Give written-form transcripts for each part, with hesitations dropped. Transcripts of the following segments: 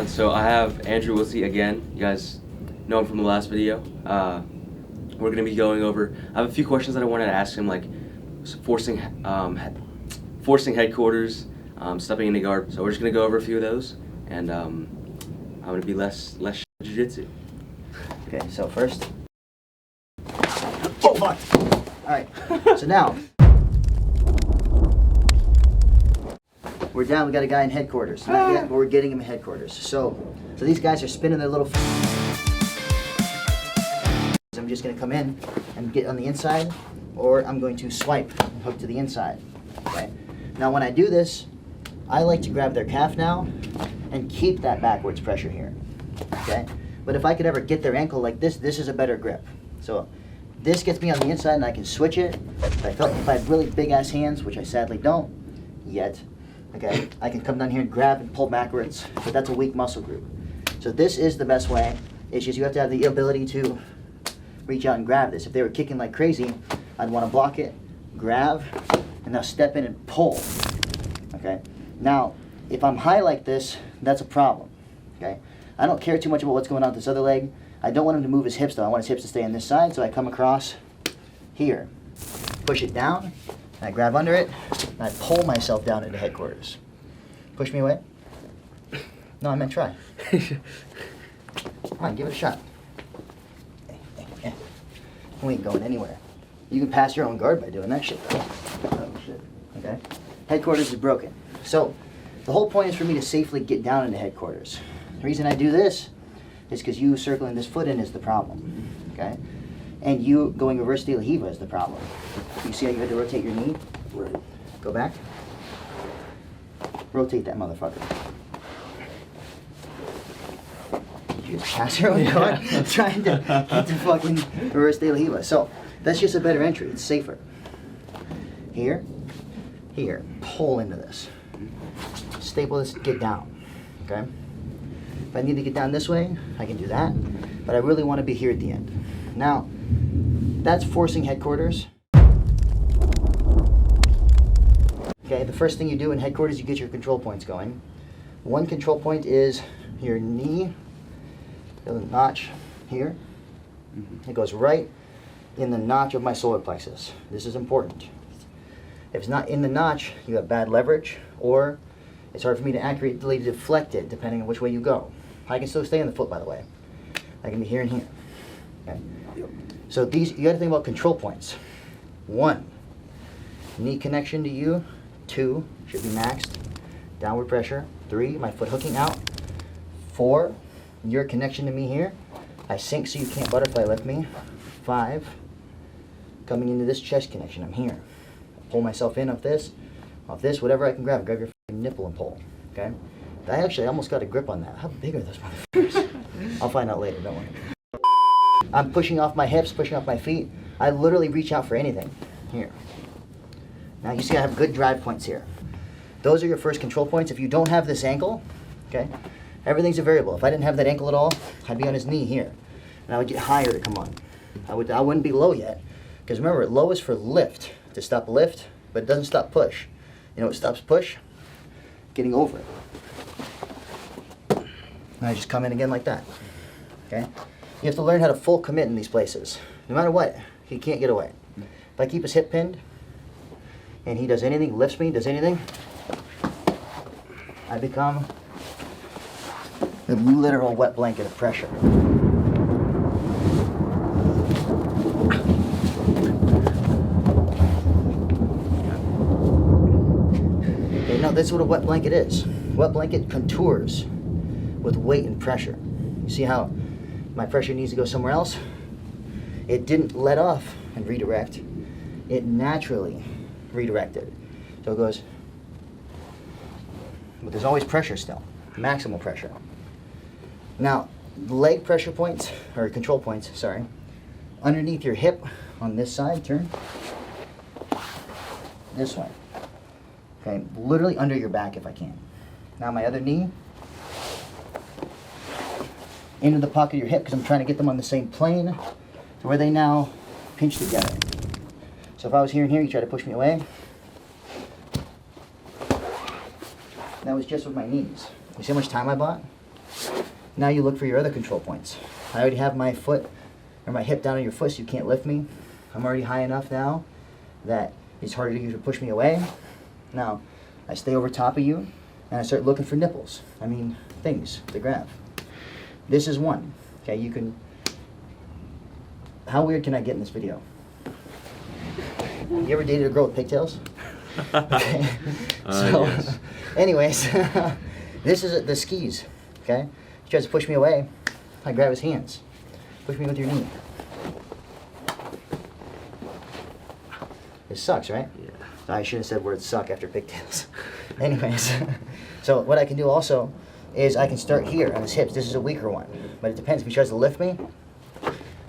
everyone? So I have Andrew Wiltse again. You guys know him from the last video. We're going to be going over, I have a few questions that I wanted to ask him, like forcing headquarters, stepping into guard. So we're just going to go over a few of those, and I'm going to be less jiu-jitsu. Okay, so first. Oh, fuck! Alright, so now. We're down, we got a guy in headquarters. Not yet, but we're getting him in headquarters. So these guys are spinning their little. I'm just going to come in and get on the inside, or I'm going to swipe and hook to the inside. Okay. Now when I do this, I like to grab their calf now and keep that backwards pressure here. Okay. But if I could ever get their ankle like this, this is a better grip. So this gets me on the inside and I can switch it. If I have really big ass hands, which I sadly don't yet, okay, I can come down here and grab and pull backwards, but that's a weak muscle group. So this is the best way. It's just you have to have the ability to reach out and grab this. If they were kicking like crazy, I'd want to block it, grab, and now step in and pull. Okay. Now, if I'm high like this, that's a problem. Okay. I don't care too much about what's going on with this other leg. I don't want him to move his hips though. I want his hips to stay on this side, so I come across here, push it down, and I grab under it, and I pull myself down into headquarters. Push me away. No, I meant try. Come on, give it a shot. We ain't going anywhere. You can pass your own guard by doing that shit though. Oh shit. Okay. Headquarters is broken. So the whole point is for me to safely get down into headquarters. The reason I do this is because you circling this foot in is the problem. Okay? And you going reverse de la Hiva is the problem. You see how you had to rotate your knee? Right. Go back. Rotate that motherfucker. You just pass your own guard trying to get the fucking reverse de la Hiva. So that's just a better entry. It's safer. Here, here, pull into this. Staple this, get down. Okay? If I need to get down this way, I can do that. But I really want to be here at the end. Now, that's forcing headquarters. Okay, the first thing you do in headquarters, you get your control points going. One control point is your knee, the notch here. It goes right in the notch of my solar plexus. This is important. If it's not in the notch, you have bad leverage, or it's hard for me to accurately deflect it depending on which way you go. I can still stay on the foot, by the way. I can be here and here. Okay. So these, you got to think about control points. 1, knee connection to you. 2, should be maxed. Downward pressure. 3, my foot hooking out. 4, your connection to me here. I sink so you can't butterfly lift me. 5, coming into this chest connection. I'm here. Pull myself in off this, whatever I can grab. Grab your nipple and pull. Okay. I almost got a grip on that. How big are those motherfuckers? I'll find out later. Don't worry. I'm pushing off my hips, pushing off my feet. I literally reach out for anything. Here. Now you see I have good drive points here. Those are your first control points. If you don't have this ankle, okay, everything's a variable. If I didn't have that ankle at all, I'd be on his knee here. And I would get higher to come on. I wouldn't be low yet. Because remember, low is for lift, to stop lift, but it doesn't stop push. You know what stops push? Getting over it. And I just come in again like that. Okay? You have to learn how to full commit in these places. No matter what, he can't get away. If I keep his hip pinned, and he does anything, lifts me, does anything, I become the literal wet blanket of pressure. Okay, now that's what a wet blanket is. Wet blanket contours with weight and pressure. You see how my pressure needs to go somewhere else? It didn't let off and redirect. It naturally redirected. So it goes, but there's always pressure still, maximal pressure. Now, leg pressure points, or control points, sorry, underneath your hip on this side, turn, this way. Okay, literally under your back if I can. Now my other knee, into the pocket of your hip, because I'm trying to get them on the same plane to where they now pinch together. So if I was here and here, you try to push me away. That was just with my knees. You see how much time I bought? Now you look for your other control points. I already have my foot or my hip down on your foot so you can't lift me. I'm already high enough now that it's harder for you to push me away. Now, I stay over top of you and I start looking for nipples. I mean, things to grab. This is one. Okay, you can... How weird can I get in this video? You ever dated a girl with pigtails? Okay. Yes. Anyways, this is the skis. Okay? He tries to push me away. I grab his hands. Push me with your knee. It sucks, right? Yeah. I shouldn't have said words suck after pigtails. Anyways, so what I can do also is I can start here on his hips. This is a weaker one, but it depends. If he tries to lift me,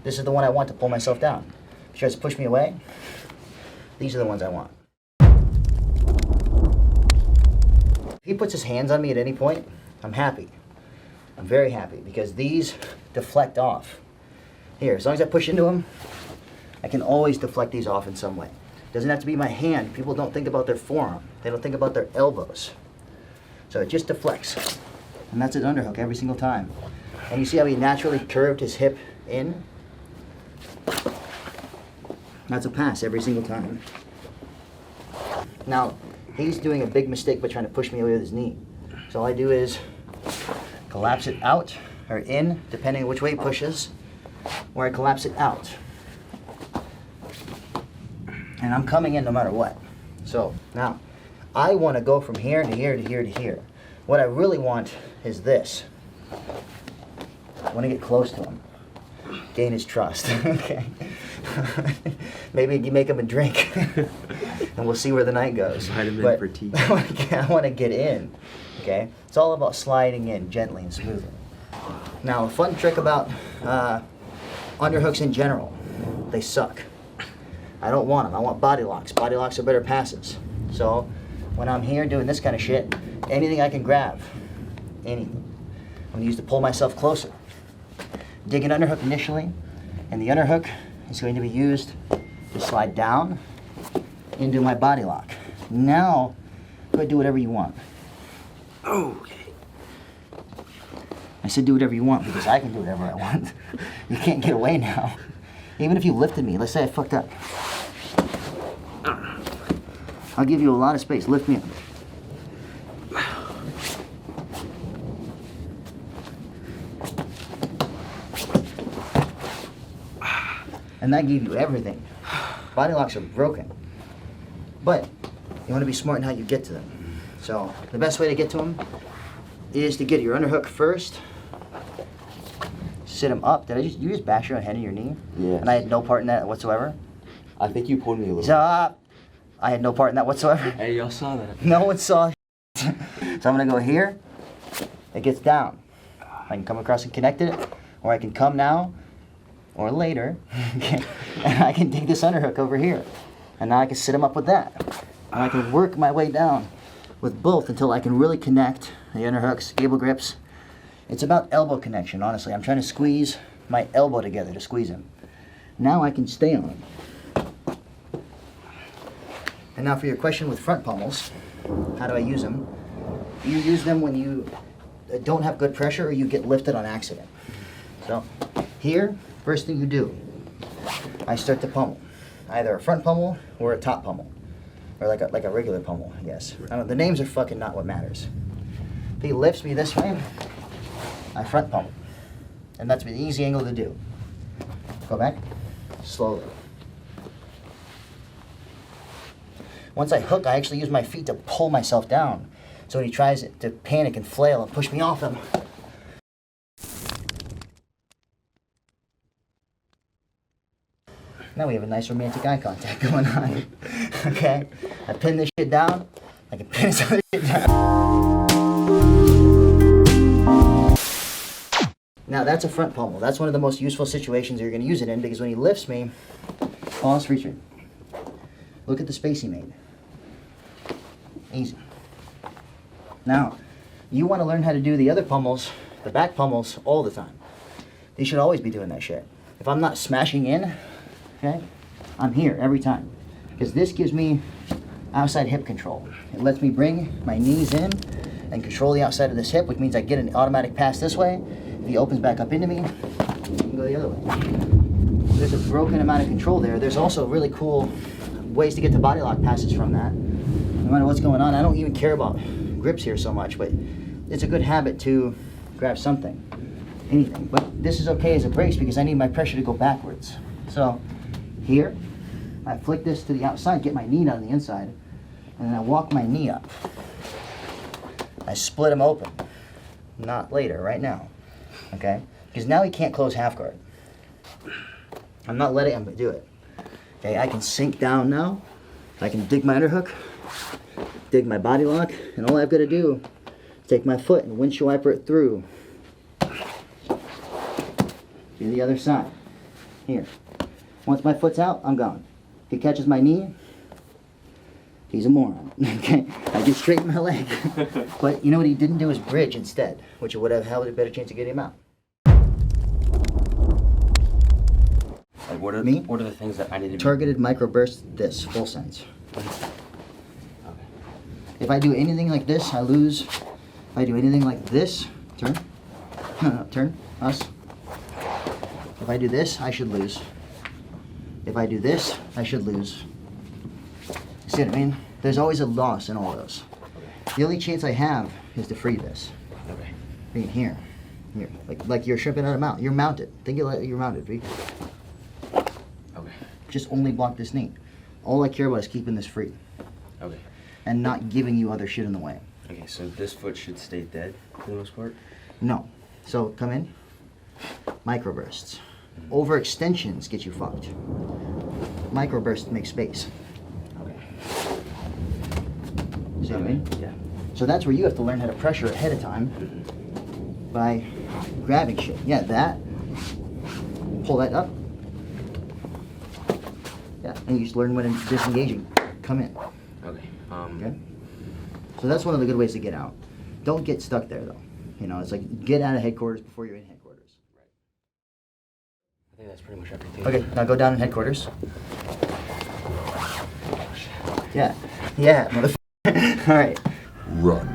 this is the one I want to pull myself down. If he tries to push me away, these are the ones I want. If he puts his hands on me at any point, I'm happy. I'm very happy because these deflect off. Here, as long as I push into them, I can always deflect these off in some way. Doesn't have to be my hand. People don't think about their forearm. They don't think about their elbows. So it just deflects. And that's an underhook every single time. And you see how he naturally curved his hip in? That's a pass every single time. Now, he's doing a big mistake by trying to push me away with his knee. So all I do is collapse it out or in, depending on which way he pushes, or I collapse it out. And I'm coming in no matter what. So now, I want to go from here to here to here to here. What I really want is this. I want to get close to him. Gain his trust. Okay. Maybe you make him a drink. And we'll see where the night goes. Vitamin for tea. I want to get in. Okay? It's all about sliding in gently and smoothly. Now, a fun trick about underhooks in general. They suck. I don't want them. I want body locks. Body locks are better passes. So when I'm here doing this kind of shit, anything I can grab, anything, I'm going to use to pull myself closer. Dig an underhook initially, and the underhook is going to be used to slide down into my body lock. Now, go ahead, do whatever you want. Okay. I said do whatever you want because I can do whatever I want. You can't get away now. Even if you lifted me, let's say I fucked up. I'll give you a lot of space. Lift me up. And that gave you everything. Body locks are broken. But you want to be smart in how you get to them. So the best way to get to them is to get your underhook first. Sit them up. You just bash your own head in your knee? Yes. And I had no part in that whatsoever? I think you pulled me a little. Stop! I had no part in that whatsoever. Hey, y'all saw that. No one saw So I'm going to go here. It gets down. I can come across and connect it, or I can come now, or later, and I can dig this underhook over here. And now I can sit him up with that. And I can work my way down with both until I can really connect the underhooks, cable grips. It's about elbow connection, honestly. I'm trying to squeeze my elbow together to squeeze him. Now I can stay on him. And now for your question with front pommels, how do I use them? You use them when you don't have good pressure or you get lifted on accident. So here, first thing you do, I start to pummel. Either a front pummel or a top pummel. Or like a regular pummel, I guess. I don't, the names are fucking not what matters. If he lifts me this way, I front pummel. And that's an easy angle to do. Go back, slowly. Once I hook, I actually use my feet to pull myself down. So when he tries to panic and flail and push me off him, now we have a nice romantic eye contact going on. Okay? I pin this shit down, I can pin this other shit down. Now that's a front pummel. That's one of the most useful situations you're going to use it in because when he lifts me, pause, Richard. Look at the space he made. Easy. Now, you want to learn how to do the other pummels, the back pummels, all the time. You should always be doing that shit. If I'm not smashing in, okay, I'm here every time. Because this gives me outside hip control. It lets me bring my knees in and control the outside of this hip, which means I get an automatic pass this way. If he opens back up into me, I can go the other way. There's a broken amount of control there. There's also really cool ways to get to body lock passes from that. No matter what's going on, I don't even care about grips here so much, but it's a good habit to grab something, anything. But this is okay as a brace because I need my pressure to go backwards. So here, I flick this to the outside, get my knee down on the inside, and then I walk my knee up. I split him open. Not later, right now. Okay? Because now he can't close half guard. I'm not letting him do it. Okay, I can sink down now. I can dig my underhook, dig my body lock, and all I've got to do is take my foot and windshield wiper it through. To the other side. Here. Once my foot's out, I'm gone. If he catches my knee, he's a moron. Okay, I just straighten my leg. But you know what he didn't do is bridge instead, which would have held a better chance of getting him out. Like what are the things that I need to targeted microburst? This full sense. Okay. If I do anything like this, I lose. If I do anything like this, turn. No, turn. Us. If I do this, I should lose. If I do this, I should lose. See what I mean? There's always a loss in all of those. The only chance I have is to free this. Okay. Being here. Here. Like you're shrimping out a mount. You're mounted. Think of it, you're mounted. Okay. Just only block this knee. All I care about is keeping this free. Okay. And not giving you other shit in the way. Okay, so this foot should stay dead for the most part? No. So come in. Microbursts. Overextensions get you fucked. Microbursts make space. Okay. See what I mean? Yeah. So that's where you have to learn how to pressure ahead of time by grabbing shit. Yeah, that. Pull that up. Yeah, and you just learn when it's disengaging. Come in. Okay. Okay? So that's one of the good ways to get out. Don't get stuck there, though. You know, it's like get out of headquarters before you're in headquarters. Right. I think that's pretty much everything. Okay, now go down in headquarters. Yeah. Yeah, motherfucker. All right. Run.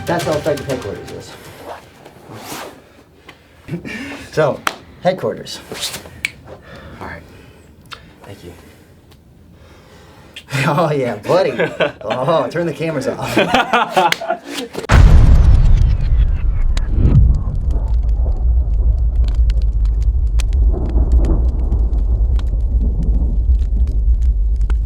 That's how effective headquarters is. So, headquarters. All right. Thank you. Oh yeah, buddy. Oh, turn the cameras off.